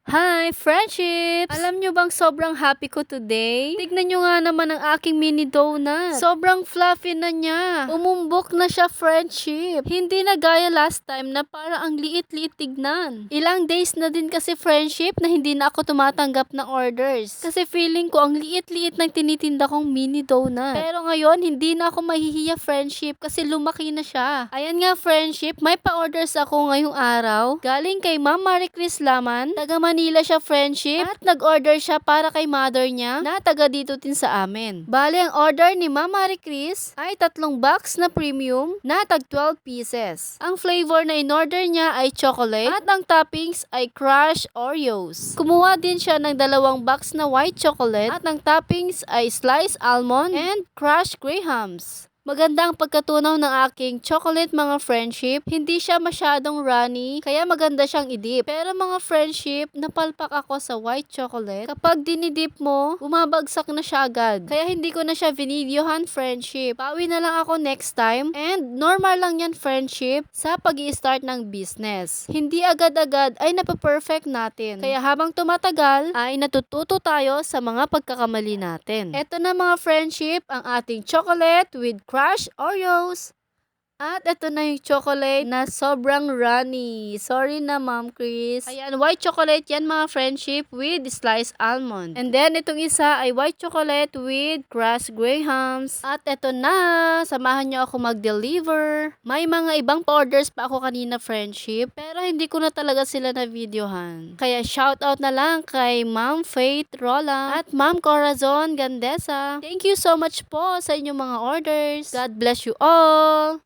Hi, friendships! Alam nyo bang sobrang happy ko today? Tignan nyo nga naman ang aking mini donut. Sobrang fluffy na niya. Umumbok na siya, friendship. Hindi na gaya last time na para ang liit-liit tignan. Ilang days na din kasi, friendship, na hindi na ako tumatanggap ng orders. Kasi feeling ko ang liit-liit ng tinitinda kong mini donut. Pero ngayon, hindi na ako mahihiya, friendship, kasi lumaki na siya. Ayan nga, friendship, may pa-orders ako ngayong araw. Galing kay Ma'am Marie Chris Laman, taga Manila siya, friendship, at nag-order siya para kay mother niya na taga dito din sa amin. Bale, ang order ni Ma'am Marie Chris ay 3 box na premium na tag 12 pieces. Ang flavor na in-order niya ay chocolate at ang toppings ay crushed Oreos. Kumuha din siya ng 2 box na white chocolate at ang toppings ay sliced almond and crushed grahams. Maganda ang pagkatunaw ng aking chocolate, mga friendship. Hindi siya masyadong runny, kaya maganda siyang idip. Pero mga friendship, napalpak ako sa white chocolate. Kapag dinidip mo, bumabagsak na siya agad. Kaya hindi ko na siya vinidyohan, friendship. Pawi na lang ako next time. And normal lang yan, friendship, sa pag-i-start ng business. Hindi agad-agad ay napaperfect natin. Kaya habang tumatagal, ay natututo tayo sa mga pagkakamali natin. Eto na, mga friendship, ang ating chocolate with crushed Oreos. At ito na yung chocolate na sobrang runny. Sorry na, Ma'am Chris. Ayan, white chocolate yan, mga friendship, with sliced almond. And then, itong isa ay white chocolate with crushed grahams. At ito na, samahan nyo ako mag-deliver. May mga ibang orders pa ako kanina, friendship, pero hindi ko na talaga sila na videohan. Kaya shoutout na lang kay Ma'am Faith Rolla at Ma'am Corazon Gandesa. Thank you so much po sa inyong mga orders. God bless you all!